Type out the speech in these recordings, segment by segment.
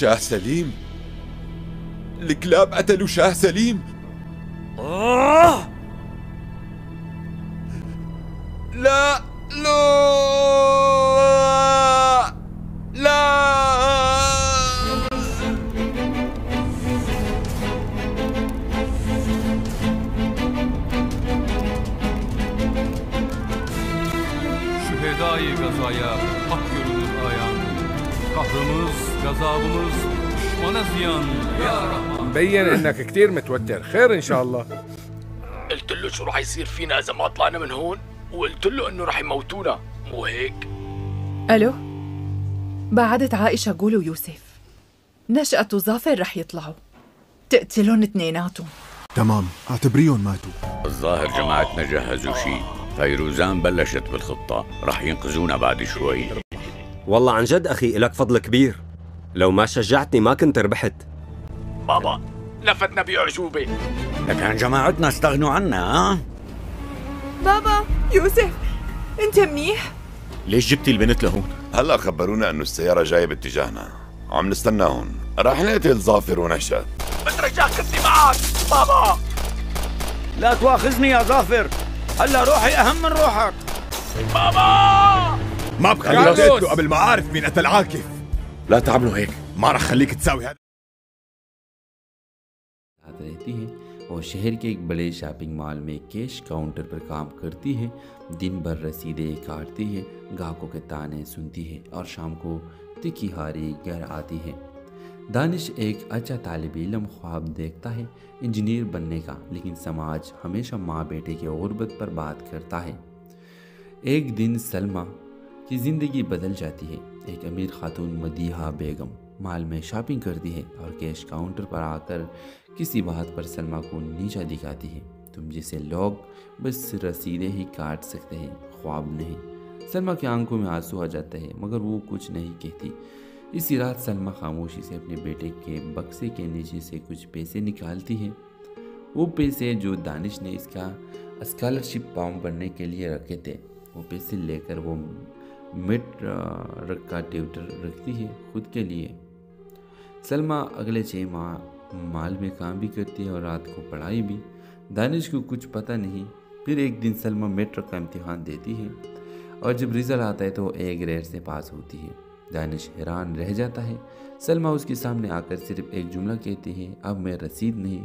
شاه سليم. الكلاب قتلوا شاه سليم. لا لا لا. Şühedai gazaya hak görünür ayan. Kahrımız, gazabımız düşmana ziyan ya Rahman. مبين انك كتير متوتر. خير ان شاء الله. قلت له شو رح يصير فينا اذا ما طلعنا من هون، وقلت له انه رح يموتونا، مو هيك؟ الو، بعدت عائشة قولوا يوسف نشأة وظافر رح يطلعوا، تقتلهم اثنيناتهم. تمام، اعتبريهم ماتوا. الظاهر جماعتنا جهزوا شيء. فيروزان بلشت بالخطة، رح ينقذونا بعد شوي. والله عن جد أخي إلك فضل كبير، لو ما شجعتني ما كنت ربحت. بابا لفتنا بأعجوبة، لكن جماعتنا استغنوا عنا. ها؟ بابا يوسف انت منيح؟ ليش جبتي البنت لهون؟ هلا خبرونا انه السيارة جاية باتجاهنا، عم نستناهم. راح نقتل ظافر ونشأت. بترجاك خدني معك بابا. لا تواخذني يا ظافر، هلا روحي أهم من روحك. بابا ما بخليك تقتله قبل ما أعرف مين قتل عاكف. لا تعملوا هيك، ما رح خليك تساوي هذا. रहती है और शहर के एक बड़े शॉपिंग मॉल में कैश काउंटर पर काम करती है। दिन भर रसीदें काटती है, ग्राहकों के ताने सुनती है और शाम को तिखी हारी घर आती है। दानिश एक अच्छा तालिब इल्म ख्वाब देखता है इंजीनियर बनने का, लेकिन समाज हमेशा माँ बेटे की गुर्बत पर बात करता है। एक दिन सलमा की ज़िंदगी बदल जाती है। एक अमीर खातून मदीहा बेगम मॉल में शॉपिंग करती है और कैश काउंटर पर आकर किसी बात पर सलमा को नीचा दिखाती है। तुम जैसे लोग बस रसीदें ही काट सकते हैं, ख्वाब नहीं। सलमा की आंखों में आंसू आ जाते हैं मगर वो कुछ नहीं कहती। इसी रात सलमा खामोशी से अपने बेटे के बक्से के नीचे से कुछ पैसे निकालती है। वो पैसे जो दानिश ने इसका स्कॉलरशिप फॉर्म भरने के लिए रखे थे, वो पैसे लेकर वो मिड का ट्यूटर रखती है खुद के लिए। सलमा अगले 6 माह मॉल में काम भी करती है और रात को पढ़ाई भी। दानिश को कुछ पता नहीं। फिर एक दिन सलमा मैट्रिक का इम्तिहान देती है और जब रिज़ल्ट आता है तो ए ग्रेड से पास होती है। दानिश हैरान रह जाता है। सलमा उसके सामने आकर सिर्फ एक जुमला कहती है, अब मैं रसीद नहीं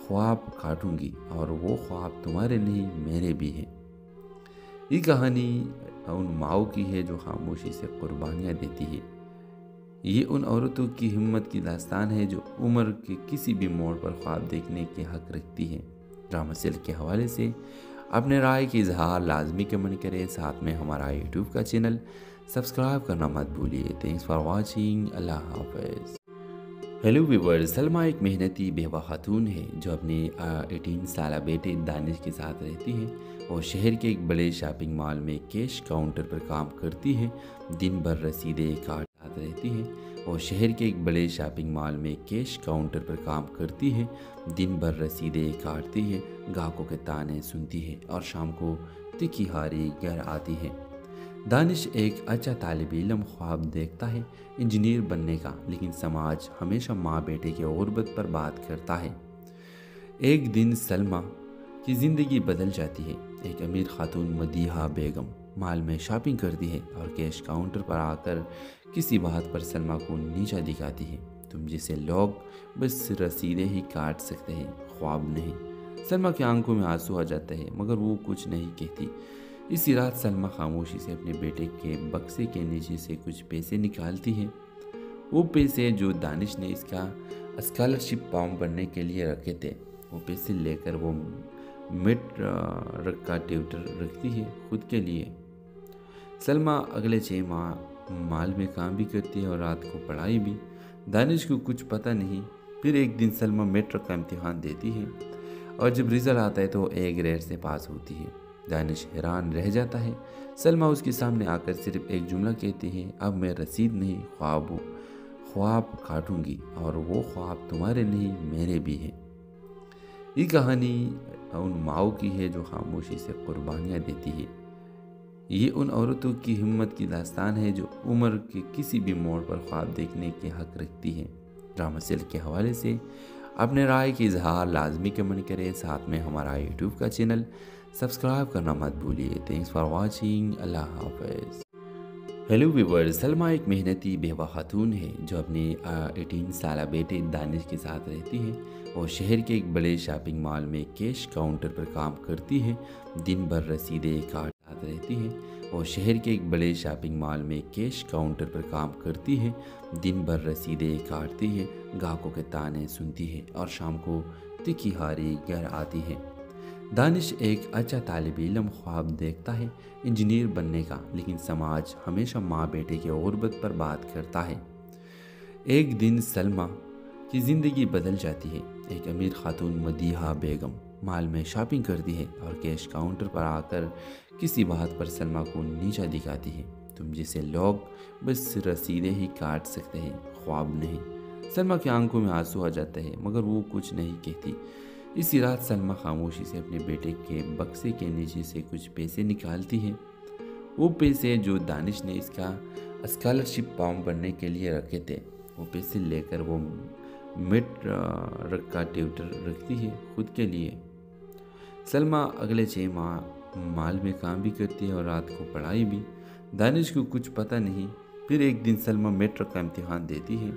ख्वाब काटूंगी और वो ख्वाब तुम्हारे नहीं मेरे भी हैं। ये कहानी उन माओ की है जो खामोशी से कुर्बानियाँ देती है। ये उन औरतों की हिम्मत की दास्तान है जो उम्र के किसी भी मोड़ पर ख्वाब देखने के हक रखती है। ड्रामा सेल के हवाले से अपने राय की इजहार लाजमी कमेंट करें। साथ में हमारा यूट्यूब का चैनल सब्सक्राइब करना मत भूलिए। Thanks for watching. अल्लाह हाफ़िज़। हेलो व्यूअर्स, सलमा एक मेहनती बेवा खातून है जो अपने 18 साल बेटे दानिश के साथ रहती है और शहर के एक बड़े शॉपिंग मॉल में कैश काउंटर पर काम करती है। दिन भर रसीदें काट रहती है और शहर के एक बड़े शॉपिंग मॉल में कैश काउंटर पर काम करती है। दिन भर रसीदें काटती है, ग्राहकों के ताने सुनती है और शाम को तिखी हारी घर आती है। दानिश एक अच्छा तालिब इल्म ख्वाब देखता है इंजीनियर बनने का, लेकिन समाज हमेशा माँ बेटे की गुर्बत पर बात करता है। एक दिन सलमा की ज़िंदगी बदल जाती है। एक अमीर खातून मदीहा बेगम मॉल में शॉपिंग करती है और कैश काउंटर पर आकर किसी बात पर सलमा को नीचा दिखाती है। तुम जैसे लोग बस रसीदें ही काट सकते हैं, ख्वाब नहीं। सलमा की आंखों में आंसू आ जाते हैं मगर वो कुछ नहीं कहती। इसी रात सलमा खामोशी से अपने बेटे के बक्से के नीचे से कुछ पैसे निकालती है। वो पैसे जो दानिश ने इसका स्कॉलरशिप फॉर्म भरने के लिए रखे थे, वो पैसे लेकर वो मिड का ट्यूटर रखती है खुद के लिए। सलमा अगले 6 माह मॉल में काम भी करती है और रात को पढ़ाई भी। दानिश को कुछ पता नहीं। फिर एक दिन सलमा मैट्रिक का इम्तिहान देती है और जब रिज़ल्ट आता है तो ए ग्रेड से पास होती है। दानिश हैरान रह जाता है। सलमा उसके सामने आकर सिर्फ एक जुमला कहती है, अब मैं रसीद नहीं ख्वाब काटूंगी और वो ख्वाब तुम्हारे नहीं मेरे भी हैं। ये कहानी उन माओ की है जो खामोशी से कुर्बानियाँ देती है। یہ ان عورتوں کی ہمت کی داستان ہے جو عمر کے کسی بھی موڑ پر خواب دیکھنے کے حق رکھتی ہیں۔ ڈرامہ سلک کے حوالے سے اپنے رائے کی اظہار لازمی کمنٹ کریں، ساتھ میں ہمارا یوٹیوب کا چینل سبسکرائب کرنا مت بھولیے۔ تھینکس فار واچنگ، اللہ حافظ۔ ہیلو ویورز، سلمہ ایک محنتی بیوہ خاتون ہے جو اپنے 18 سالہ بیٹے دانش کے ساتھ رہتی ہے۔ وہ شہر کے ایک بڑے شاپنگ مال میں کیش کاؤنٹر پر کام کرتی ہے، دن بھر رسیدیں کاٹتی رہتی ہے۔ وہ شہر کے ایک بڑے شاپنگ مال میں کیش کاؤنٹر پر کام کرتی ہے، دن بھر رسیدیں کاٹتی ہے، گاہکوں کے تانے سنتی ہے اور شام کو تکھی ہاری گھر آتی ہے۔ دانش ایک اچھا طالب علم خواب دیکھتا ہے انجینئر بننے کا، لیکن سماج ہمیشہ ماں بیٹے کی غربت پر بات کرتا ہے۔ ایک دن سلمہ کی زندگی بدل جاتی ہے۔ ایک امیر خاتون مدیحہ بیگم مال میں شاپنگ کرتی ہے اور کیش کاؤنٹر پر آ کر کسی بات پر سلمہ کو نیچا دکھاتی ہے۔ تم جیسے لوگ بس رسیدیں ہی کاٹ سکتے ہیں، خواب نہیں۔ سلمہ کی آنکھوں میں آنسو آ جاتے ہیں مگر وہ کچھ نہیں کہتی۔ اسی رات سلمہ خاموشی سے اپنے بیٹے کے بکسے کے نیچے سے کچھ پیسے نکالتی ہے۔ وہ پیسے جو دانش نے اس کا اسکالرشپ فارم بھرنے کے لیے رکھے تھے، وہ پیسے لے کر وہ مڈ کا ٹیوٹر رکھتی ہے خود کے لیے۔ سلمہ اگلے 6 ماہ مال میں کام بھی کرتی ہے اور رات کو پڑھائی بھی۔ دانش کو کچھ پتہ نہیں۔ پھر ایک دن سلمہ میٹرک کا امتحان دیتی ہے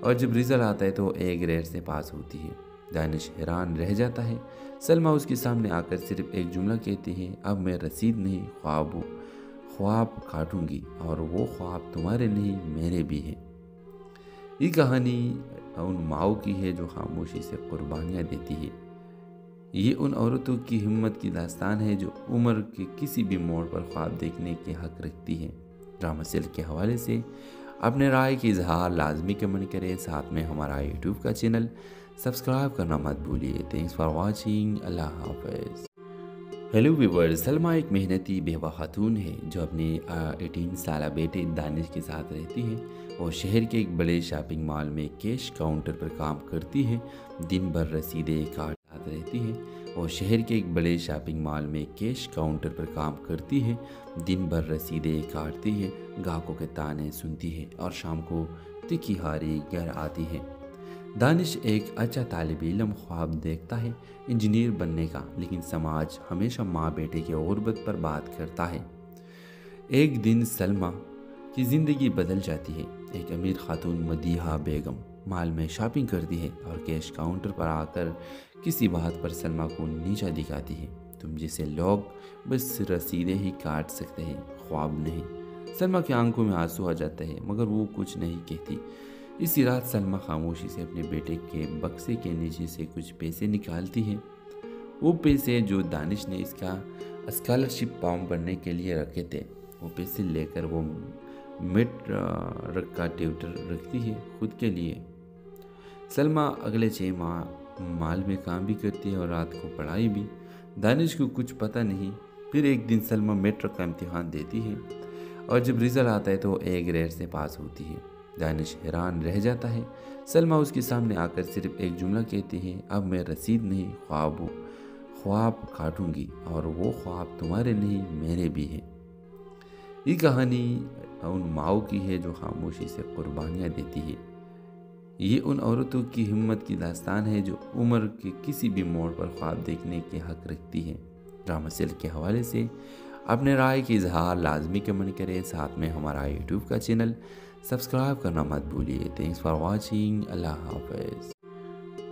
اور جب رزلٹ آتا ہے تو A گریڈ سے پاس ہوتی ہے۔ دانش حیران رہ جاتا ہے۔ سلمہ اس کے سامنے آ کر صرف ایک جملہ کہتی ہے، اب میں رسید نہیں خواب کاٹوں گی، اور وہ خواب تمہارے نہیں میرے بھی ہیں۔ یہ کہانی ان ماؤں کی ہے جو خاموشی سے قربانیاں دیتی ہے۔ یہ ان عورتوں کی ہمت کی داستان ہے جو عمر کے کسی بھی موڑ پر خواب دیکھنے کے حق رکھتی ہے۔ ڈرامہ سلک کے حوالے سے اپنے رائے کی اظہار لازمی کمنٹ کریں، ساتھ میں ہمارا یوٹیوب کا چینل سبسکرائب کرنا مت بھولیے۔ تھینکس فار واچنگ، اللہ حافظ۔ ہیلو ویورز، سلمہ ایک محنتی بیوہ خاتون ہے جو اپنے 18 سالہ بیٹے دانش کے ساتھ رہتی ہے۔ وہ شہر کے ایک بڑے شاپنگ مال میں کیش کاؤنٹر پر کام کرتی ہے، دن بھر رسیدیں کاٹتی رہتی ہے۔ وہ شہر کے ایک بڑے شاپنگ مال میں کیش کاؤنٹر پر کام کرتی ہے، دن بھر رسیدیں کاٹتی ہے، گاہکوں کے تانے سنتی ہے اور شام کو تکھی ہاری گھر آتی ہے۔ دانش ایک اچھا طالب علم خواب دیکھتا ہے انجینئر بننے کا، لیکن سماج ہمیشہ ماں بیٹے کی غربت پر بات کرتا ہے۔ ایک دن سلمہ کی زندگی بدل جاتی ہے۔ ایک امیر خاتون مدیحہ بیگم مال میں شاپنگ کرتی ہے اور کیش کاؤنٹر پر آ کر کسی بات پر سلمہ کو نیچا دکھاتی ہے۔ تم جیسے لوگ بس رسیدیں ہی کاٹ سکتے ہیں، خواب نہیں۔ سلمہ کی آنکھوں میں آنسو آ جاتے ہیں مگر وہ کچھ نہیں کہتی۔ اسی رات سلمہ خاموشی سے اپنے بیٹے کے بکسے کے نیچے سے کچھ پیسے نکالتی ہے۔ وہ پیسے جو دانش نے اس کا اسکالرشپ فارم بھرنے کے لیے رکھے تھے، وہ پیسے لے کر وہ مڈ کا ٹیوٹر رکھتی ہے خود کے لیے۔ سلمہ اگلے 6 ماہ مال میں کام بھی کرتی ہے اور رات کو پڑھائی بھی۔ دانش کو کچھ پتہ نہیں۔ پھر ایک دن سلمہ میٹرک کا امتحان دیتی ہے اور جب رزلٹ آتا ہے تو A گریڈ سے پاس ہوتی ہے۔ دانش حیران رہ جاتا ہے۔ سلمہ اس کے سامنے آ کر صرف ایک جملہ کہتی ہے، اب میں رسید نہیں خواب کاٹوں گی، اور وہ خواب تمہارے نہیں میرے بھی ہیں۔ یہ کہانی ان ماؤں کی ہے جو خاموشی سے قربانیاں دیتی ہے۔ یہ ان عورتوں کی ہمت کی داستان ہے جو عمر کے کسی بھی موڑ پر خواب دیکھنے کے حق رکھتی ہے۔ ڈرامہ سلک کے حوالے سے اپنے رائے کی اظہار لازمی کمنٹ کریں، ساتھ میں ہمارا یوٹیوب کا چینل سبسکرائب کرنا مت بھولیے۔ تھینکس فار واچنگ، اللہ حافظ۔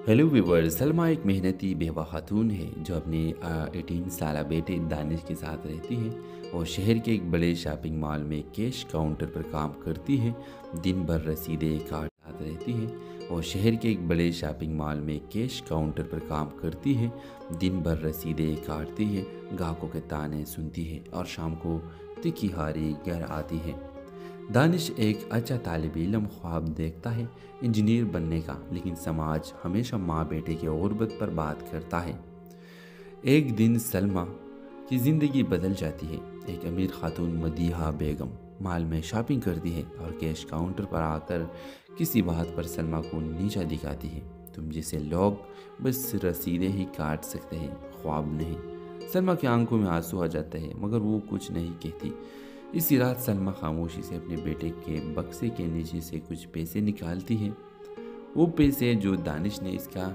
ہیلو ویورز، سلمہ ایک محنتی بیوہ خاتون ہے جو اپنے 18 سالہ بیٹے دانش کے ساتھ رہتی ہے۔ وہ شہر کے ایک بڑے شاپنگ مال میں کیش کاؤنٹر پر کام کرتی ہے، دن بھر رسیدیں کاٹتی رہتی ہے۔ وہ شہر کے ایک بڑے شاپنگ مال میں کیش کاؤنٹر پر کام کرتی ہے، دن بھر رسیدیں کاٹتی ہے، گاہکوں کے تانے سنتی ہے اور شام کو تکھی ہاری گھر آتی ہے۔ دانش ایک اچھا طالب علم خواب دیکھتا ہے انجینئر بننے کا، لیکن سماج ہمیشہ ماں بیٹے کی غربت پر بات کرتا ہے۔ ایک دن سلمہ کی زندگی بدل جاتی ہے۔ ایک امیر خاتون مدیحہ بیگم مال میں شاپنگ کرتی ہے اور کیش کاؤنٹر پر آ کر کسی بات پر سلمہ کو نیچا دکھاتی ہے۔ تم جیسے لوگ بس رسیدیں ہی کاٹ سکتے ہیں، خواب نہیں۔ सलमा की आंखों में आंसू आ जाता है मगर वो कुछ नहीं कहती। इसी रात सलमा खामोशी से अपने बेटे के बक्से के नीचे से कुछ पैसे निकालती है। वो पैसे जो दानिश ने इसका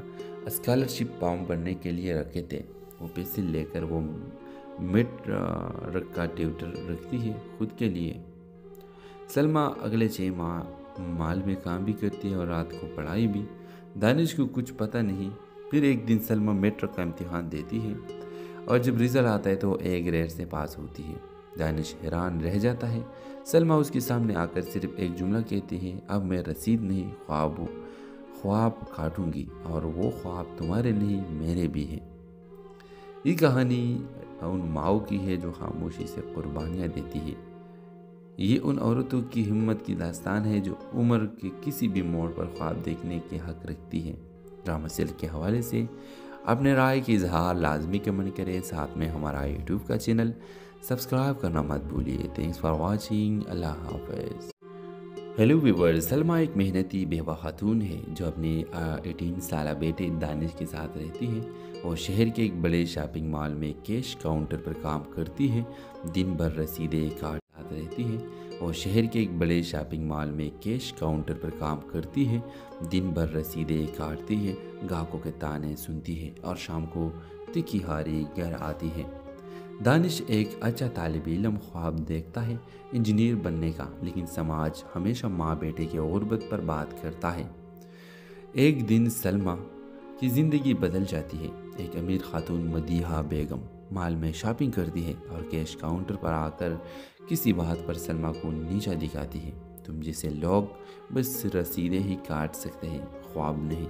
स्कॉलरशिप फॉर्म भरने के लिए रखे थे, वो पैसे लेकर वो मिड का ट्यूटर रखती है खुद के लिए। सलमा अगले 6 माह माल में काम भी करती है और रात को पढ़ाई भी। दानिश को कुछ पता नहीं। फिर एक दिन सलमा मेट्रिक का इम्तिहान देती है और जब रिजल्ट आता है तो ए ग्रेड से पास होती है। दानिश हैरान रह जाता है। सलमा उसके सामने आकर सिर्फ एक जुमला कहती है, अब मैं रसीद नहीं ख्वाब काटूंगी और वो ख्वाब तुम्हारे नहीं मेरे भी हैं। ये कहानी उन माओ की है जो खामोशी से कुर्बानियाँ देती है। ये उन औरतों की हिम्मत की दास्तान है जो उम्र के किसी भी मोड़ पर ख्वाब देखने के हक रखती है। ड्रामा सेल के हवाले से अपने राय की इजहार लाजमी कमेंट करें। साथ में हमारा यूट्यूब का चैनल सब्सक्राइब करना मत भूलिए। Thanks for watching. अल्लाह हाफ़िज़। हेलो व्यूअर्स, सलमा एक मेहनती बेवा खातून है जो अपने 18 साल बेटे दानिश के साथ रहती है। वो शहर के एक बड़े शॉपिंग मॉल में कैश काउंटर पर काम करती है। दिन भर रसीदें काटती रहती है। वो शहर के एक बड़े शॉपिंग मॉल में कैश काउंटर पर काम करती है। दिन भर रसीदें काटती है, ग्राहकों के ताने सुनती है और शाम को तिखी हारी घर आती है। दानिश एक अच्छा तालिब इल्म ख्वाब देखता है इंजीनियर बनने का, लेकिन समाज हमेशा माँ बेटे की गुर्बत पर बात करता है। एक दिन सलमा की ज़िंदगी बदल जाती है। एक अमीर खातून मदीहा बेगम मॉल में शॉपिंग करती है और कैश काउंटर पर आकर किसी बात पर सलमा को नीचा दिखाती है। तुम जैसे लोग बस रसीदें ही काट सकते हैं, ख्वाब नहीं।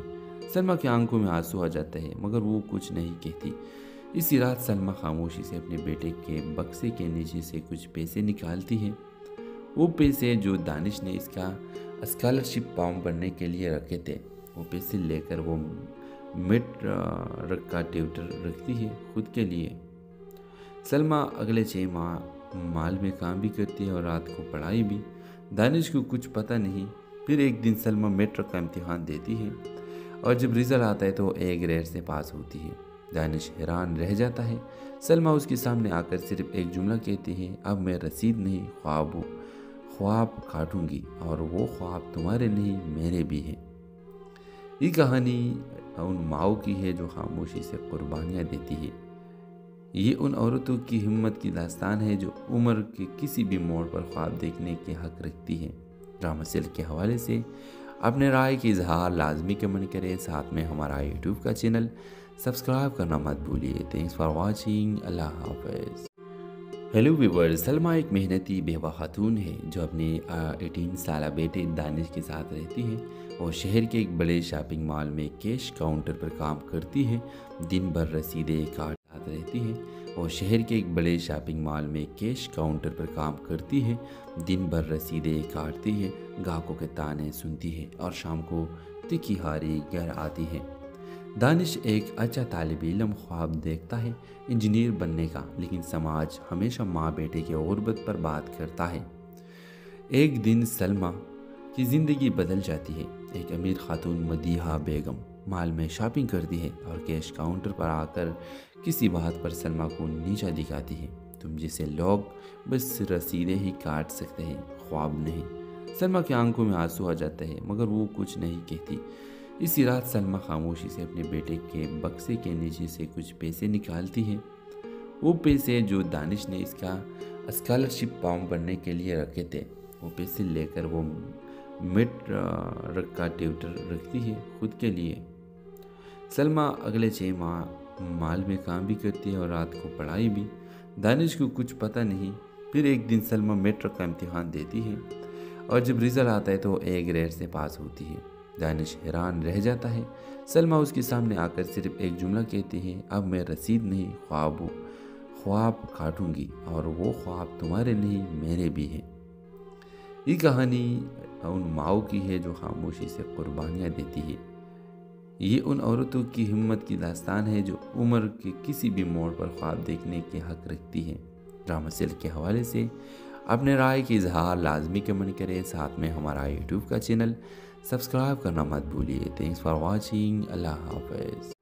सलमा की आंखों में आंसू आ जाते हैं मगर वो कुछ नहीं कहती। इसी रात सलमा खामोशी से अपने बेटे के बक्से के नीचे से कुछ पैसे निकालती है। वो पैसे जो दानिश ने इसका स्कॉलरशिप फॉर्म भरने के लिए रखे थे, वो पैसे लेकर वो मिड का ट्यूटर रखती है खुद के लिए। सलमा अगले 6 माह माल में काम भी करती है और रात को पढ़ाई भी। दानिश को कुछ पता नहीं। फिर एक दिन सलमा मेट्रिक का इम्तिहान देती है और जब रिजल्ट आता है तो ए ग्रेड से पास होती है। दानिश हैरान रह जाता है। सलमा उसके सामने आकर सिर्फ एक जुमला कहती है, अब मैं रसीद नहीं ख्वाब काटूंगी और वो ख्वाब तुम्हारे नहीं मेरे भी हैं। ये कहानी उन माओ की है जो खामोशी से कुर्बानियाँ देती है। ये उन औरतों की हिम्मत की दास्तान है जो उम्र के किसी भी मोड़ पर ख्वाब देखने के हक रखती है। ड्रामा सेल के हवाले से अपने राय की इजहार लाजमी कमेंट करें। साथ में हमारा यूट्यूब का चैनल सब्सक्राइब करना मत भूलिए। Thanks for watching. अल्लाह हाफ़िज़। हेलो व्यूअर्स, सलमा एक मेहनती बेवा खातून है जो अपने 18 साल बेटे दानिश के साथ रहती है। वो शहर के एक बड़े शॉपिंग मॉल में कैश काउंटर पर काम करती है। दिन भर रसीदें काटती रहती है। वो शहर के एक बड़े शॉपिंग मॉल में कैश काउंटर पर काम करती है। दिन भर रसीदें काटती है, ग्राहकों के ताने सुनती है और शाम को तिखी हारी घर आती है। दानिश एक अच्छा तालिब इल्म ख्वाब देखता है इंजीनियर बनने का, लेकिन समाज हमेशा माँ बेटे की गुर्बत पर बात करता है। एक दिन सलमा की ज़िंदगी बदल जाती है। एक अमीर खातून मदीहा बेगम मॉल में शॉपिंग करती है और कैश काउंटर पर आकर किसी बात पर सलमा को नीचा दिखाती है। तुम जैसे लोग बस रसीदें ही काट सकते हैं, ख्वाब नहीं। सलमा की आंखों में आंसू आ जाते हैं मगर वो कुछ नहीं कहती। इसी रात सलमा खामोशी से अपने बेटे के बक्से के नीचे से कुछ पैसे निकालती है। वो पैसे जो दानिश ने इसका स्कॉलरशिप फॉर्म भरने के लिए रखे थे, वो पैसे लेकर वो मिड का ट्यूटर रखती है खुद के लिए। सलमा अगले 6 माह माल में काम भी करती है और रात को पढ़ाई भी। दानिश को कुछ पता नहीं। फिर एक दिन सलमा मेट्रिक का इम्तिहान देती है और जब रिजल्ट आता है तो ए ग्रेड से पास होती है। दानिश हैरान रह जाता है। सलमा उसके सामने आकर सिर्फ एक जुमला कहती है, अब मैं रसीद नहीं ख्वाब काटूंगी और वो ख्वाब तुम्हारे नहीं मेरे भी हैं। ये कहानी उन माओ की है जो खामोशी से कुर्बानियाँ देती है। ये उन औरतों की हिम्मत की दास्तान है जो उम्र के किसी भी मोड़ पर ख्वाब देखने के हक रखती है। ड्रामा सेल के हवाले से अपने राय की इजहार लाजमी कमेंट करें। साथ में हमारा यूट्यूब का चैनल सब्सक्राइब करना मत भूलिए। Thanks for watching. अल्लाह हाफ़िज़।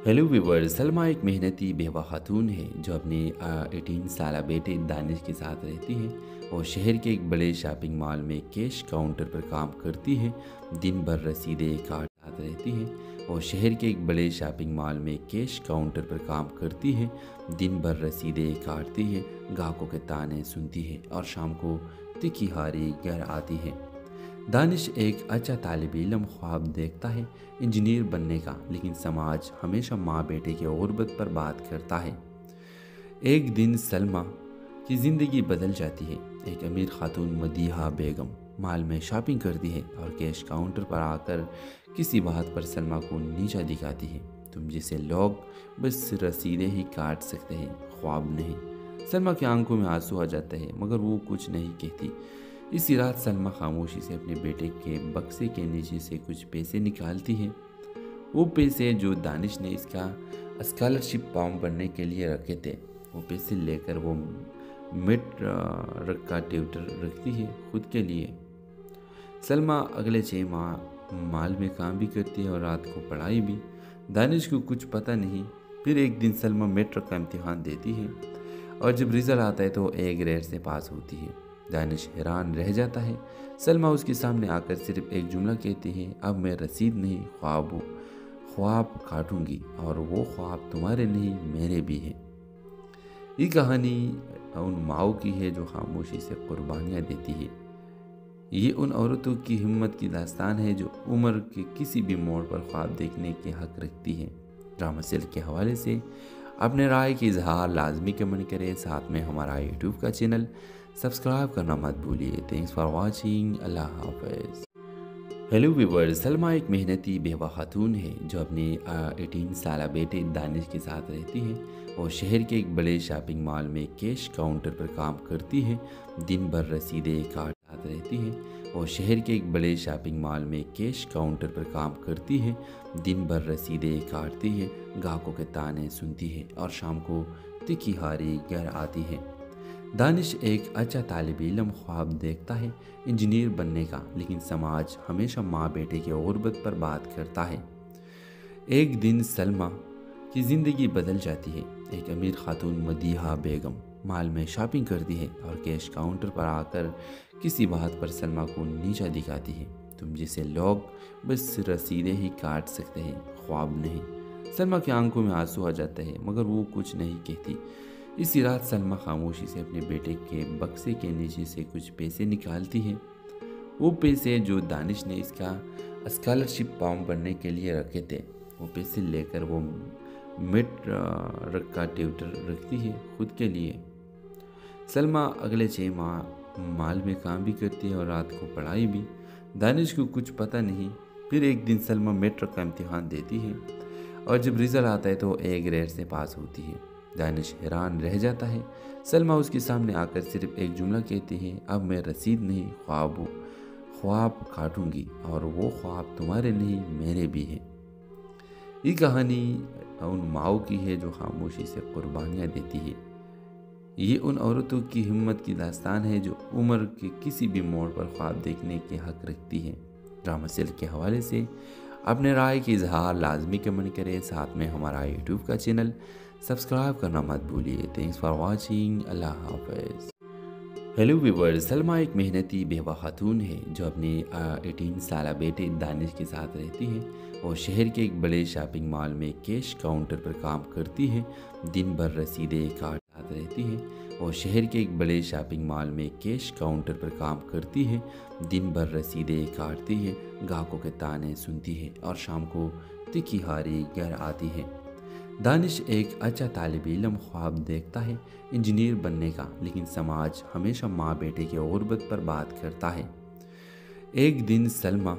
हेलो व्यूवर, सलमा एक मेहनती बेवा खातून है जो अपने 18 साल बेटे दानिश के साथ रहती है और शहर के एक बड़े शॉपिंग मॉल में कैश काउंटर पर काम करती है। दिन भर रसीदें काट रहती है और शहर के एक बड़े शॉपिंग मॉल में कैश काउंटर पर काम करती है। दिन भर रसीदें काटती है, ग्राहकों के ताने सुनती है और शाम को तिखी हारी घर आती है। दानिश एक अच्छा तालिब इल्म ख्वाब देखता है इंजीनियर बनने का, लेकिन समाज हमेशा माँ बेटे की गुर्बत पर बात करता है। एक दिन सलमा की ज़िंदगी बदल जाती है। एक अमीर खातून मदीहा बेगम मॉल में शॉपिंग करती है और कैश काउंटर पर आकर किसी बात पर सलमा को नीचा दिखाती है। तुम जैसे लोग बस रसीदें ही काट सकते हैं, ख्वाब नहीं। सलमा की आंखों में आंसू आ जाते हैं मगर वो कुछ नहीं कहती। इसी रात सलमा खामोशी से अपने बेटे के बक्से के नीचे से कुछ पैसे निकालती है। वो पैसे जो दानिश ने इसका स्कॉलरशिप फॉर्म भरने के लिए रखे थे, वो पैसे लेकर वो मिड का ट्यूटर रखती है खुद के लिए। सलमा अगले 6 माह मॉल में काम भी करती है और रात को पढ़ाई भी। दानिश को कुछ पता नहीं। फिर एक दिन सलमा मैट्रिक का इम्तिहान देती है और जब रिजल्ट आता है तो A ग्रेड से पास होती है। दानिश हैरान रह जाता है। सलमा उसके सामने आकर सिर्फ एक जुमला कहती है, अब मैं रसीद नहीं ख्वाब काटूंगी और वो ख्वाब तुम्हारे नहीं मेरे भी हैं। ये कहानी उन माओ की है जो खामोशी से कुर्बानियाँ देती है। ये उन औरतों की हिम्मत की दास्तान है जो उम्र के किसी भी मोड़ पर ख्वाब देखने के हक रखती है। ड्रामा सेल के हवाले से अपने राय की इजहार लाजमी कमेंट करें। साथ में हमारा यूट्यूब का चैनल सब्सक्राइब करना मत भूलिए। Thanks for watching. अल्लाह हाफिज़। हेलो व्यूवर, सलमा एक मेहनती बेवा खातून है जो अपने 18 साल बेटे दानिश के साथ रहती है और शहर के एक बड़े शॉपिंग मॉल में कैश काउंटर पर काम करती है। दिन भर रसीदें काट रहती है और शहर के एक बड़े शॉपिंग मॉल में कैश काउंटर पर काम करती है। दिन भर रसीदें काटती है, ग्राहकों के ताने सुनती है और शाम को तिखी हारी घर आती है। दानिश एक अच्छा तालिब इल्म ख्वाब देखता है इंजीनियर बनने का, लेकिन समाज हमेशा माँ बेटे की गुर्बत पर बात करता है। एक दिन सलमा की ज़िंदगी बदल जाती है। एक अमीर खातून मदीहा बेगम मॉल में शॉपिंग करती है और कैश काउंटर पर आकर किसी बात पर सलमा को नीचा दिखाती है। तुम जैसे लोग बस रसीदें ही काट सकते हैं, ख्वाब नहीं। सलमा की आंखों में आंसू आ जाते हैं मगर वो कुछ नहीं कहती। इसी रात सलमा खामोशी से अपने बेटे के बक्से के नीचे से कुछ पैसे निकालती है। वो पैसे जो दानिश ने इसका स्कॉलरशिप फॉर्म भरने के लिए रखे थे, वो पैसे लेकर वो मिड का ट्यूटर रखती है खुद के लिए। सलमा अगले 6 माह मॉल में काम भी करती है और रात को पढ़ाई भी। दानिश को कुछ पता नहीं। फिर एक दिन सलमा मैट्रिक का इम्तिहान देती है और जब रिजल्ट आता है तो A ग्रेड से पास होती है। दानिश हैरान रह जाता है। सलमा उसके सामने आकर सिर्फ एक जुमला कहती है, अब मैं रसीद नहीं ख्वाब काटूंगी और वो ख्वाब तुम्हारे नहीं मेरे भी हैं। ये कहानी उन माओ की है जो खामोशी से कुर्बानियाँ देती है। ये उन औरतों की हिम्मत की दास्तान है जो उम्र के किसी भी मोड़ पर ख्वाब देखने के हक रखती है। ड्रामा सेल के हवाले से अपने राय की इजहार लाजमी कमेंट करें। साथ में हमारा यूट्यूब का चैनल सब्सक्राइब करना मत भूलिए। Thanks for watching. अल्लाह हाफिज़। हेलो व्यूवर, सलमा एक मेहनती बेवा खातून है जो अपने 18 साल बेटे दानिश के साथ रहती है और शहर के एक बड़े शॉपिंग मॉल में कैश काउंटर पर काम करती है। दिन भर रसीदें काट रहती है और शहर के एक बड़े शॉपिंग मॉल में कैश काउंटर पर काम करती है। दिन भर रसीदें काटती है, ग्राहकों के ताने सुनती है और शाम को तिखी हारी घर आती है। दानिश एक अच्छा तालिब इल्म ख्वाब देखता है इंजीनियर बनने का, लेकिन समाज हमेशा माँ बेटे की गुर्बत पर बात करता है। एक दिन सलमा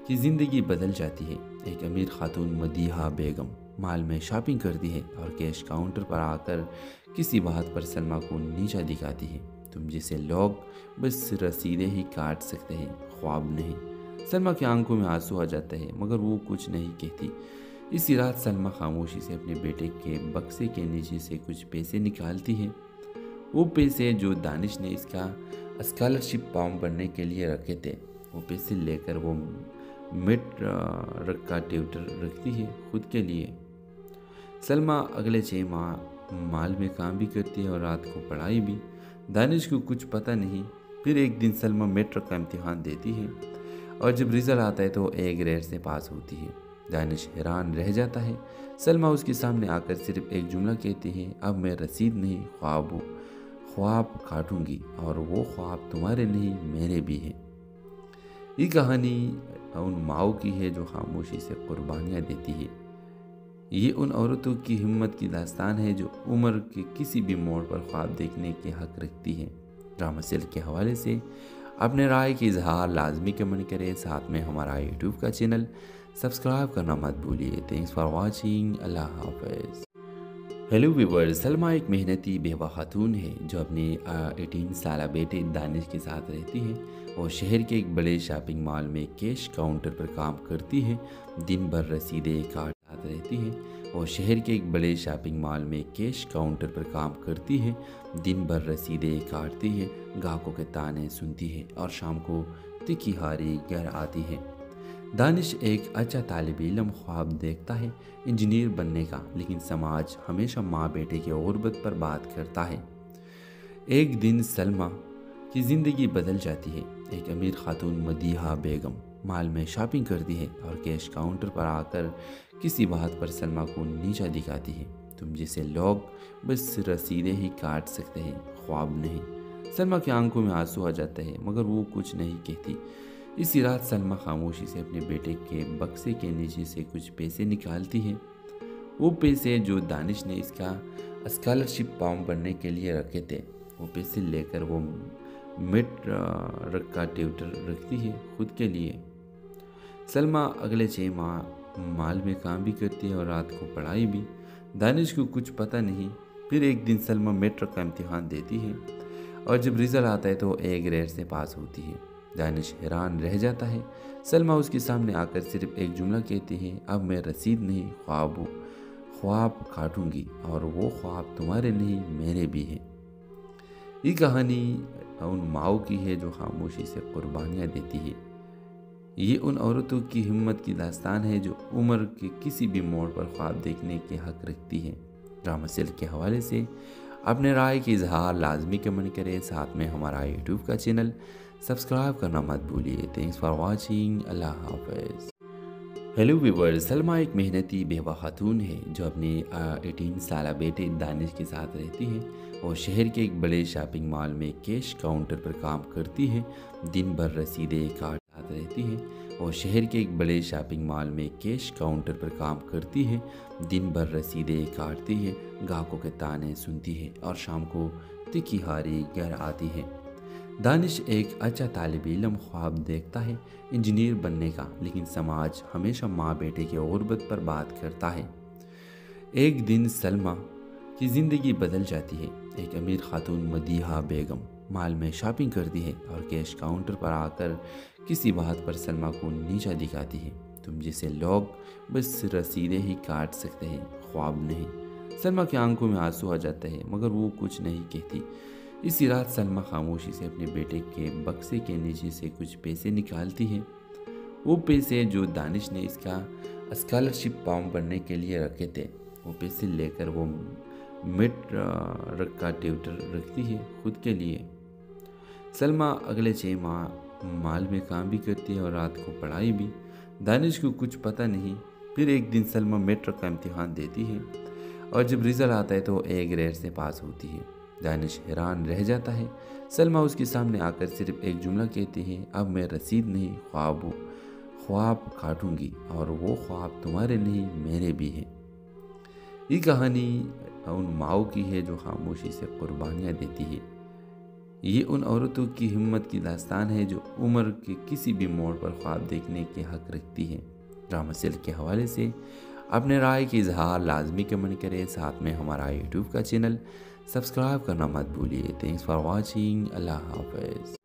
की ज़िंदगी बदल जाती है। एक अमीर खातून मदीहा बेगम मॉल में शॉपिंग करती है और कैश काउंटर पर आकर किसी बात पर सलमा को नीचा दिखाती है। तुम जैसे लोग बस रसीदें ही काट सकते हैं, ख्वाब नहीं। सलमा की आंखों में आंसू आ जाते हैं मगर वो कुछ नहीं कहती। इसी रात सलमा खामोशी से अपने बेटे के बक्से के नीचे से कुछ पैसे निकालती है। वो पैसे जो दानिश ने इसका स्कॉलरशिप फॉर्म भरने के लिए रखे थे, वो पैसे लेकर वो मिड का ट्यूटर रखती है खुद के लिए। सलमा अगले 6 माह माल में काम भी करती है और रात को पढ़ाई भी। दानिश को कुछ पता नहीं। फिर एक दिन सलमा मैट्रिक का इम्तिहान देती है और जब रिजल्ट आता है तो A ग्रेड से पास होती है। दानिश हैरान रह जाता है। सलमा उसके सामने आकर सिर्फ एक जुमला कहती है, अब मैं रसीद नहीं ख्वाब काटूंगी और वो ख्वाब तुम्हारे नहीं मेरे भी हैं। ये कहानी उन माओ की है जो खामोशी से कुर्बानियाँ देती है। ये उन औरतों की हिम्मत की दास्तान है जो उम्र के किसी भी मोड़ पर ख्वाब देखने के हक रखती है। ड्रामा सेल के हवाले से अपने राय की इजहार लाजमी कमेंट करें। साथ में हमारा यूट्यूब का चैनल सब्सक्राइब करना मत भूलिए। Thanks for watching. अल्लाह हाफ़िज़। हेलो व्यूअर्स, सलमा एक मेहनती बेवा खातून है जो अपने 18 साल बेटे दानिश के साथ रहती है। वो शहर के एक बड़े शॉपिंग मॉल में कैश काउंटर पर काम करती है। दिन भर रसीदें काटती रहती है। वो शहर के एक बड़े शॉपिंग मॉल में कैश काउंटर पर काम करती है। दिन भर रसीदें काटती है, ग्राहकों के ताने सुनती है और शाम को तिखी हारी घर आती है। दानिश एक अच्छा तालिब इल्म ख्वाब देखता है इंजीनियर बनने का, लेकिन समाज हमेशा माँ बेटे की गुर्बत पर बात करता है। एक दिन सलमा की ज़िंदगी बदल जाती है। एक अमीर खातून मदीहा बेगम मॉल में शॉपिंग करती है और कैश काउंटर पर आकर किसी बात पर सलमा को नीचा दिखाती है। तुम जैसे लोग बस रसीदें ही काट सकते हैं, ख्वाब नहीं। सलमा की आंखों में आंसू आ जाते हैं मगर वो कुछ नहीं कहती। इसी रात सलमा खामोशी से अपने बेटे के बक्से के नीचे से कुछ पैसे निकालती है। वो पैसे जो दानिश ने इसका स्कॉलरशिप फॉर्म भरने के लिए रखे थे, वो पैसे लेकर वो मैट्रिक का ट्यूटर रखती है खुद के लिए। सलमा अगले 6 माह माल में काम भी करती है और रात को पढ़ाई भी। दानिश को कुछ पता नहीं। फिर एक दिन सलमा मैट्रिक का इम्तिहान देती है और जब रिजल्ट आता है तो A ग्रेड से पास होती है। दानिश हैरान रह जाता है। सलमा उसके सामने आकर सिर्फ एक जुमला कहती है, अब मैं रसीद नहीं ख्वाब काटूंगी और वो ख्वाब तुम्हारे नहीं मेरे भी हैं। ये कहानी उन माओ की है जो खामोशी से कुर्बानियाँ देती है। ये उन औरतों की हिम्मत की दास्तान है जो उम्र के किसी भी मोड़ पर ख्वाब देखने के हक रखती है। ड्रामा सेल के हवाले से अपने राय की इजहार लाजमी कमेंट करें। साथ में हमारा यूट्यूब का चैनल सब्सक्राइब करना मत भूलिए। Thanks for watching. अल्लाह हाफ़िज़। हेलो व्यूअर्स, सलमा एक मेहनती बेवा खातून है जो अपने 18 साल बेटे दानिश के साथ रहती है। वो शहर के एक बड़े शॉपिंग मॉल में कैश काउंटर पर काम करती है। दिन भर रसीदें काटती रहती है। वो शहर के एक बड़े शॉपिंग मॉल में कैश काउंटर पर काम करती है। दिन भर रसीदें काटती है, ग्राहकों के ताने सुनती है और शाम को तिखी हारी घर आती है। दानिश एक अच्छा तालिब इल्म ख्वाब देखता है इंजीनियर बनने का, लेकिन समाज हमेशा माँ बेटे की गुर्बत पर बात करता है। एक दिन सलमा की ज़िंदगी बदल जाती है। एक अमीर खातून मदीहा बेगम मॉल में शॉपिंग करती है और कैश काउंटर पर आकर किसी बात पर सलमा को नीचा दिखाती है। तुम जैसे लोग बस रसीदें ही काट सकते हैं, ख्वाब नहीं। सलमा की आंखों में आंसू आ जाते हैं मगर वो कुछ नहीं कहती। इसी रात सलमा खामोशी से अपने बेटे के बक्से के नीचे से कुछ पैसे निकालती है। वो पैसे जो दानिश ने इसका स्कॉलरशिप फॉर्म भरने के लिए रखे थे, वो पैसे लेकर वो मैट्रिक का ट्यूटर रखती है खुद के लिए। सलमा अगले 6 माह माल में काम भी करती है और रात को पढ़ाई भी। दानिश को कुछ पता नहीं। फिर एक दिन सलमा मैट्रिक का इम्तिहान देती है और जब रिजल्ट आता है तो A ग्रेड से पास होती है। दानिश हैरान रह जाता है। सलमा उसके सामने आकर सिर्फ एक जुमला कहती है, अब मैं रसीद नहीं ख्वाब काटूंगी और वो ख्वाब तुम्हारे नहीं मेरे भी हैं। ये कहानी उन माओ की है जो खामोशी से कुर्बानियाँ देती है। ये उन औरतों की हिम्मत की दास्तान है जो उम्र के किसी भी मोड़ पर ख्वाब देखने के हक रखती है। ड्रामा सेल के हवाले से अपने राय की इजहार लाजमी कमेंट करें। साथ में हमारा यूट्यूब का चैनल सब्सक्राइब करना मत भूलिए। Thanks for watching. अल्लाह हाफ़िज़।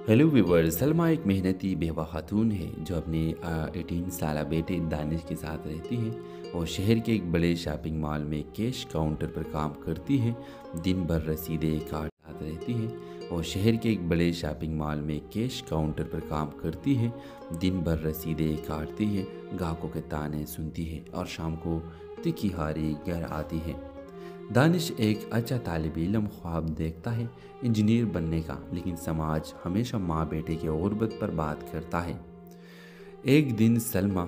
हेलो व्यूअर्स, सलमा एक मेहनती बेवा खातून है जो अपने 18 साल बेटे दानिश के साथ रहती है। वो शहर के एक बड़े शॉपिंग मॉल में कैश काउंटर पर काम करती है। दिन भर रसीदें काटती रहती है। वो शहर के एक बड़े शॉपिंग मॉल में कैश काउंटर पर काम करती है। दिन भर रसीदें काटती है, ग्राहकों के ताने सुनती है और शाम को तिखी हारी घर आती है। दानिश एक अच्छा तालिब इल्म ख्वाब देखता है इंजीनियर बनने का, लेकिन समाज हमेशा माँ बेटे की गुर्बत पर बात करता है। एक दिन सलमा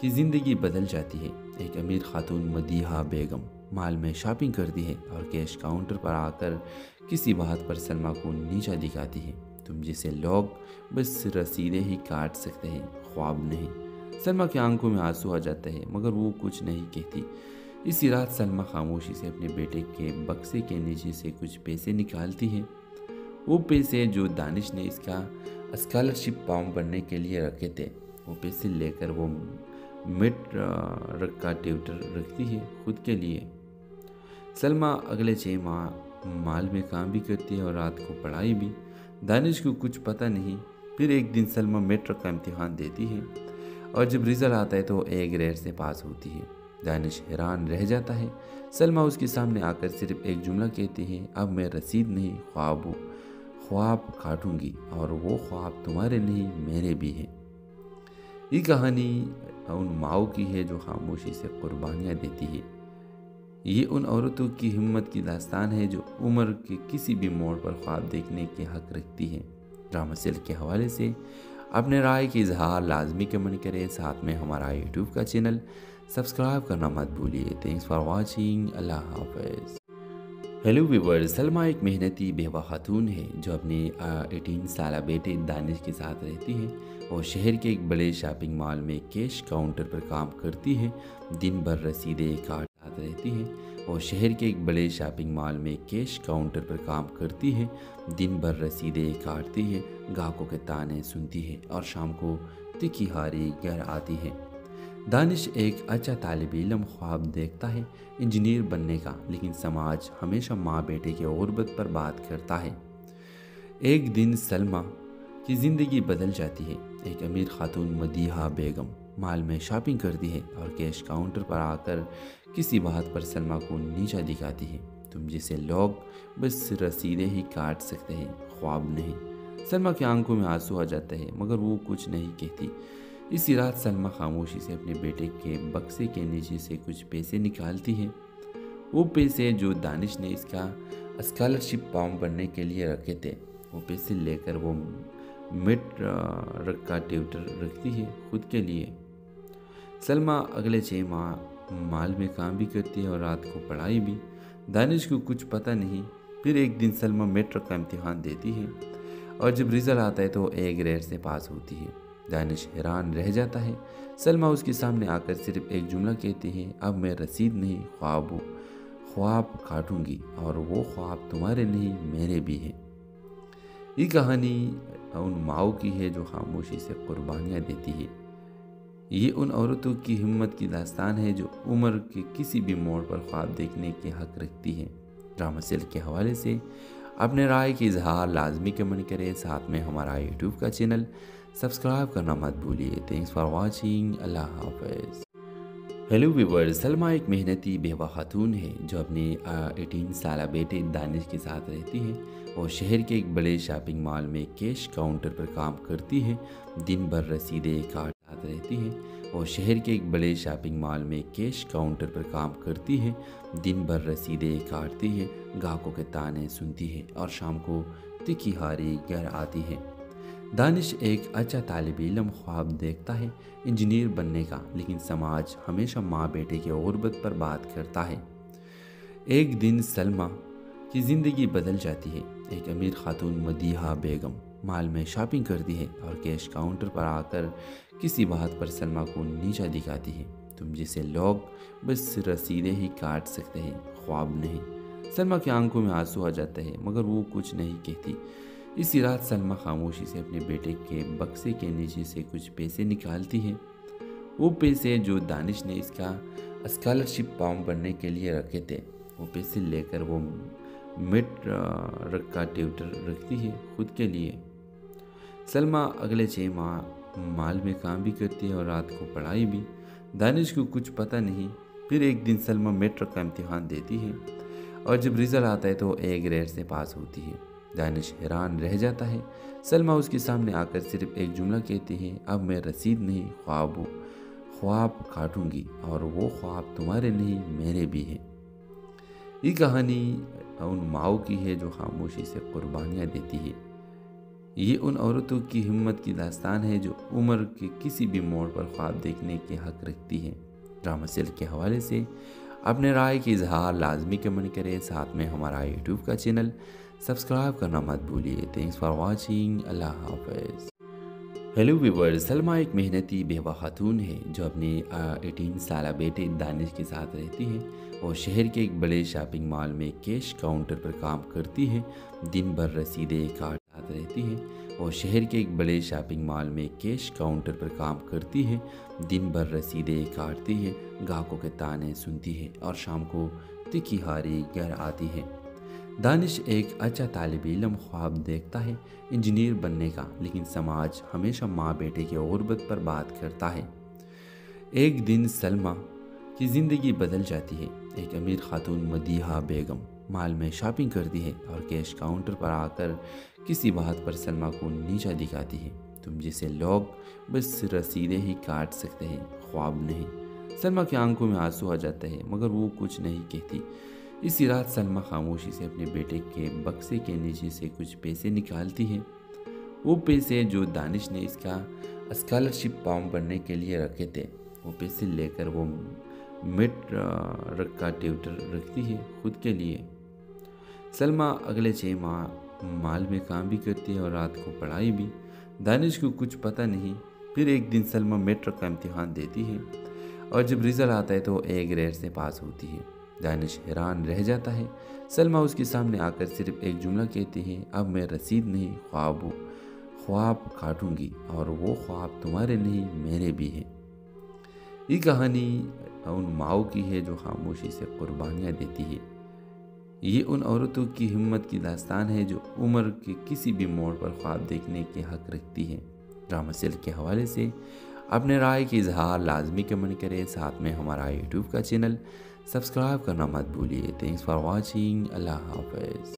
की ज़िंदगी बदल जाती है। एक अमीर खातून मदीहा बेगम माल में शॉपिंग करती है और कैश काउंटर पर आकर किसी बात पर सलमा को नीचा दिखाती है। तुम जैसे लोग बस रसीदें ही काट सकते हैं, ख्वाब नहीं। सलमा की आंखों में आंसू आ जाते हैं, मगर वो कुछ नहीं कहती। इसी रात सलमा खामोशी से अपने बेटे के बक्से के नीचे से कुछ पैसे निकालती है। वो पैसे जो दानिश ने इसका स्कॉलरशिप फॉर्म भरने के लिए रखे थे, वो पैसे लेकर वो मिड का ट्यूटर रखती है खुद के लिए। सलमा अगले 6 माह माल में काम भी करती है और रात को पढ़ाई भी। दानिश को कुछ पता नहीं। फिर एक दिन सलमा मैट्रिक का इम्तिहान देती है और जब रिजल्ट आता है तो A ग्रेड से पास होती है। दानिश हैरान रह जाता है। सलमा उसके सामने आकर सिर्फ एक जुमला कहती है, अब मैं रसीद नहीं ख्वाब काटूंगी और वो ख्वाब तुम्हारे नहीं मेरे भी हैं। ये कहानी उन माओ की है जो खामोशी से कुर्बानियाँ देती है। ये उन औरतों की हिम्मत की दास्तान है जो उम्र के किसी भी मोड़ पर ख्वाब देखने के हक रखती है। ड्रामा सेल के हवाले से अपने राय की इजहार लाजमी कमेंट करें। साथ में हमारा यूट्यूब का चैनल सब्सक्राइब करना मत भूलिए। Thanks for watching. अल्लाह हाफिज़। हेलो व्यूअर्स, सलमा एक मेहनती बेवा खातून है जो अपने 18 साल बेटे दानिश के साथ रहती है। वो शहर के एक बड़े शॉपिंग मॉल में कैश काउंटर पर काम करती है। दिन भर रसीदें काटती रहती है। वो शहर के एक बड़े शॉपिंग मॉल में कैश काउंटर पर काम करती है। दिन भर रसीदें काटती है, ग्राहकों के ताने सुनती है और शाम को तिखी हारी घर आती है। दानिश एक अच्छा तालिब इल्म ख्वाब देखता है इंजीनियर बनने का, लेकिन समाज हमेशा माँ बेटे की गुर्बत पर बात करता है। एक दिन सलमा की ज़िंदगी बदल जाती है। एक अमीर खातून मदीहा बेगम माल में शॉपिंग करती है और कैश काउंटर पर आकर किसी बात पर सलमा को नीचा दिखाती है। तुम जैसे लोग बस रसीदें ही काट सकते हैं, ख्वाब नहीं। सलमा की आंखों में आंसू आ जाते हैं, मगर वो कुछ नहीं कहती। इसी रात सलमा खामोशी से अपने बेटे के बक्से के नीचे से कुछ पैसे निकालती है। वो पैसे जो दानिश ने इसका स्कॉलरशिप फॉर्म भरने के लिए रखे थे, वो पैसे लेकर वो मिड का ट्यूटर रखती है खुद के लिए। सलमा अगले 6 माह माल में काम भी करती है और रात को पढ़ाई भी। दानिश को कुछ पता नहीं। फिर एक दिन सलमा मैट्रिक का इम्तिहान देती है और जब रिजल्ट आता है तो A ग्रेड से पास होती है। दानिश हैरान रह जाता है। सलमा उसके सामने आकर सिर्फ एक जुमला कहती है, अब मैं रसीद नहीं ख्वाब काटूंगी और वो ख्वाब तुम्हारे नहीं मेरे भी हैं। ये कहानी उन माओ की है जो खामोशी से कुर्बानियाँ देती है। ये उन औरतों की हिम्मत की दास्तान है जो उम्र के किसी भी मोड़ पर ख्वाब देखने के हक रखती है। ड्रामा सेल के हवाले से अपने राय की इजहार लाजमी कमेंट करें। साथ में हमारा यूट्यूब का चैनल सब्सक्राइब करना मत भूलिए। Thanks for watching. अल्लाह हाफिज़। हेलो व्यूअर्स, सलमा एक मेहनती बेवा खातून है जो अपने 18 साल बेटे दानिश के साथ रहती है। वो शहर के एक बड़े शॉपिंग मॉल में कैश काउंटर पर काम करती है। दिन भर रसीदें काटती रहती है। वो शहर के एक बड़े शॉपिंग मॉल में कैश काउंटर पर काम करती है। दिन भर रसीदें काटती है, ग्राहकों के ताने सुनती है और शाम को तिखी हारी घर आती है। दानिश एक अच्छा तालिब इल्म ख्वाब देखता है इंजीनियर बनने का, लेकिन समाज हमेशा माँ बेटे की गुर्बत पर बात करता है। एक दिन सलमा की ज़िंदगी बदल जाती है। एक अमीर खातून मदीहा बेगम माल में शॉपिंग करती है और कैश काउंटर पर आकर किसी बात पर सलमा को नीचा दिखाती है। तुम जैसे लोग बस रसीदें ही काट सकते हैं, ख्वाब नहीं। सलमा की आंखों में आंसू आ जाते हैं, मगर वो कुछ नहीं कहती। इसी रात सलमा खामोशी से अपने बेटे के बक्से के नीचे से कुछ पैसे निकालती है। वो पैसे जो दानिश ने इसका स्कॉलरशिप फॉर्म भरने के लिए रखे थे, वो पैसे लेकर वो मिड का ट्यूटर रखती है खुद के लिए। सलमा अगले 6 माह माल में काम भी करती है और रात को पढ़ाई भी। दानिश को कुछ पता नहीं। फिर एक दिन सलमा मैट्रिक का इम्तिहान देती है और जब रिजल्ट आता है तो A ग्रेड से पास होती है। दानिश हैरान रह जाता है। सलमा उसके सामने आकर सिर्फ एक जुमला कहती है, अब मैं रसीद नहीं ख्वाब काटूंगी और वो ख्वाब तुम्हारे नहीं मेरे भी हैं। ये कहानी उन माओ की है जो खामोशी से कुर्बानियाँ देती है। ये उन औरतों की हिम्मत की दास्तान है जो उम्र के किसी भी मोड़ पर ख्वाब देखने के हक रखती है। ड्रामा सेल के हवाले से अपने राय की इजहार लाजमी कमेंट करें, साथ में हमारा यूट्यूब का चैनल सब्सक्राइब करना मत भूलिए। Thanks for watching. अल्लाह हाफ़िज़। हेलो व्यूअर्स, सलमा एक मेहनती बेवा खातून है जो अपने 18 साल बेटे दानिश के साथ रहती है। वो शहर के एक बड़े शॉपिंग मॉल में कैश काउंटर पर काम करती है। दिन भर रसीदें काटती रहती है। वो शहर के एक बड़े शॉपिंग मॉल में कैश काउंटर पर काम करती है। दिन भर रसीदें काटती है, ग्राहकों के ताने सुनती है और शाम को तिखी हारी घर आती है। दानिश एक अच्छा तालिब इल्म ख्वाब देखता है इंजीनियर बनने का, लेकिन समाज हमेशा माँ बेटे की गुर्बत पर बात करता है। एक दिन सलमा की ज़िंदगी बदल जाती है। एक अमीर खातून मदीहा बेगम मॉल में शॉपिंग करती है और कैश काउंटर पर आकर किसी बात पर सलमा को नीचा दिखाती है। तुम जैसे लोग बस रसीदें ही काट सकते हैं, ख्वाब नहीं। सलमा की आंखों में आंसू आ जाते हैं मगर वो कुछ नहीं कहती। इसी रात सलमा खामोशी से अपने बेटे के बक्से के नीचे से कुछ पैसे निकालती है। वो पैसे जो दानिश ने इसका स्कॉलरशिप फॉर्म भरने के लिए रखे थे, वो पैसे लेकर वो मिड का ट्यूटर रखती है खुद के लिए। सलमा अगले 6 माह मॉल में काम भी करती है और रात को पढ़ाई भी। दानिश को कुछ पता नहीं। फिर एक दिन सलमा मेट्रिक का इम्तिहान देती है और जब रिजल्ट आता है तो A ग्रेड से पास होती है। दानिश हैरान रह जाता है। सलमा उसके सामने आकर सिर्फ एक जुमला कहती है, अब मैं रसीद नहीं ख्वाब काटूंगी और वो ख्वाब तुम्हारे नहीं मेरे भी हैं। ये कहानी उन माओ की है जो खामोशी से कुर्बानियाँ देती है। ये उन औरतों की हिम्मत की दास्तान है जो उम्र के किसी भी मोड़ पर ख्वाब देखने के हक रखती है। ड्रामा सेल के हवाले से अपने राय की इजहार लाजमी कमेंट करें, साथ में हमारा यूट्यूब का चैनल सब्सक्राइब करना मत भूलिए। Thanks for watching. अल्लाह हाफ़िज़।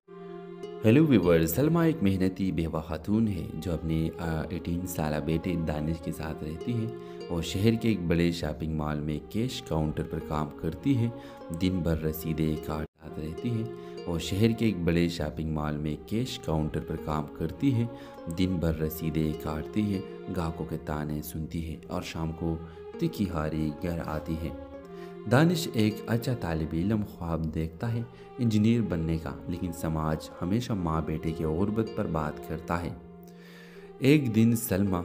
हेलो व्यूअर्स, सलमा एक मेहनती बेवा खातून है जो अपने 18 साल बेटे दानिश के साथ रहती है। वो शहर के एक बड़े शॉपिंग मॉल में कैश काउंटर पर काम करती है। दिन भर रसीदें काटती रहती है। वो शहर के एक बड़े शॉपिंग मॉल में कैश काउंटर पर काम करती है। दिन भर रसीदें काटती है, ग्राहकों के ताने सुनती है और शाम को तिखी हारी घर आती है। दानिश एक अच्छा तालिब इल्म ख्वाब देखता है इंजीनियर बनने का, लेकिन समाज हमेशा माँ बेटे की गुर्बत पर बात करता है। एक दिन सलमा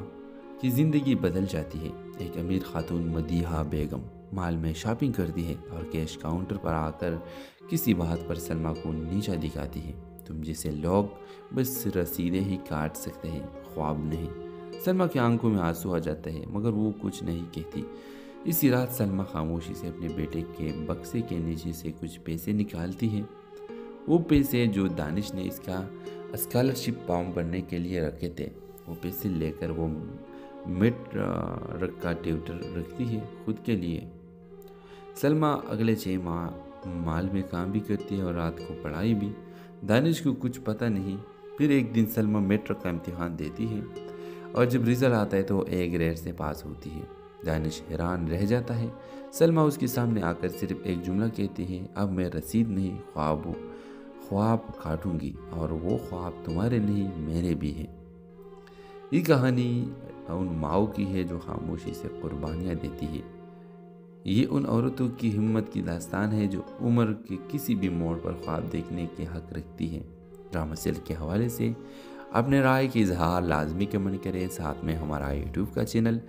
की ज़िंदगी बदल जाती है। एक अमीर खातून मदीहा बेगम मॉल में शॉपिंग करती है और कैश काउंटर पर आकर किसी बात पर सलमा को नीचा दिखाती है। तुम जैसे लोग बस रसीदें ही काट सकते हैं, ख्वाब नहीं। सलमा की आंखों में आंसू आ जाते हैं मगर वो कुछ नहीं कहती। इसी रात सलमा खामोशी से अपने बेटे के बक्से के नीचे से कुछ पैसे निकालती है। वो पैसे जो दानिश ने इसका स्कॉलरशिप फॉर्म भरने के लिए रखे थे, वो पैसे लेकर वो मिड का ट्यूटर रखती है खुद के लिए। सलमा अगले 6 माह मॉल में काम भी करती है और रात को पढ़ाई भी। दानिश को कुछ पता नहीं। फिर एक दिन सलमा मेट्रिक का इम्तिहान देती है और जब रिजल्ट आता है तो A ग्रेड से पास होती है। दानिश हैरान रह जाता है। सलमा उसके सामने आकर सिर्फ एक जुमला कहती है, अब मैं रसीद नहीं ख्वाब काटूंगी और वो ख्वाब तुम्हारे नहीं मेरे भी हैं। ये कहानी उन माओ की है जो खामोशी से कुर्बानियाँ देती है। ये उन औरतों की हिम्मत की दास्तान है जो उम्र के किसी भी मोड़ पर ख्वाब देखने के हक रखती है। ड्रामा सेल के हवाले से अपने राय की इजहार लाजमी कमेंट करें, साथ में हमारा यूट्यूब का चैनल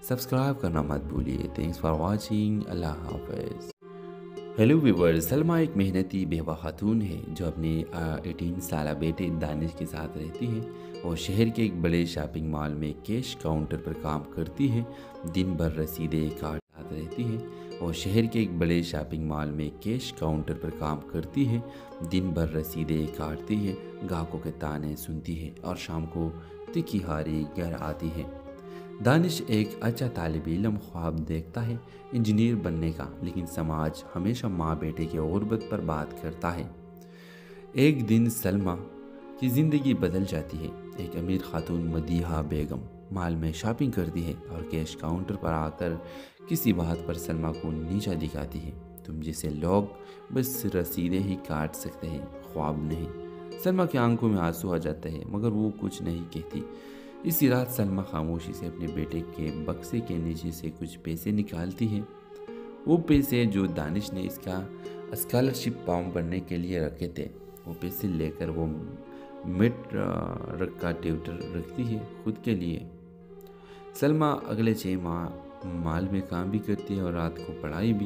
सब्सक्राइब करना मत भूलिए। Thanks for watching. अल्लाह हाफ़िज़। हेलो व्यूअर्स, सलमा एक मेहनती बेवा खातून है जो अपने 18 साल बेटे दानिश के साथ रहती है। वो शहर के एक बड़े शॉपिंग मॉल में कैश काउंटर पर काम करती है। दिन भर रसीदें काटती रहती है। वो शहर के एक बड़े शॉपिंग मॉल में कैश काउंटर पर काम करती है। दिन भर रसीदें काटती है, ग्राहकों के ताने सुनती है और शाम को तिखी हारी घर आती है। दानिश एक अच्छा तालिब इल्म ख्वाब देखता है इंजीनियर बनने का, लेकिन समाज हमेशा माँ बेटे की गुर्बत पर बात करता है। एक दिन सलमा की ज़िंदगी बदल जाती है। एक अमीर खातून मदीहा बेगम مال میں شاپنگ کرتی ہے اور کیش کاؤنٹر پر آ کر کسی بات پر سلمیٰ کو نیچا دکھاتی ہے۔ تم جیسے لوگ بس رسیدیں ہی کاٹ سکتے ہیں، خواب نہیں۔ سلمیٰ کی آنکھوں میں آنسو آ جاتا ہے مگر وہ کچھ نہیں کہتی۔ اسی رات سلمیٰ خاموشی سے اپنے بیٹے کے بکسے کے نیچے سے کچھ پیسے نکالتی ہے، وہ پیسے جو دانش نے اس کا اسکالرشپ فارم بھرنے کے لیے رکھے تھے۔ وہ پیسے لے کر وہ مڈ کا ٹیوٹر رکھتی ہے خود کے لیے۔ سلمیٰ اگلے 6 ماہ مال میں کام بھی کرتی ہے اور رات کو پڑھائی بھی۔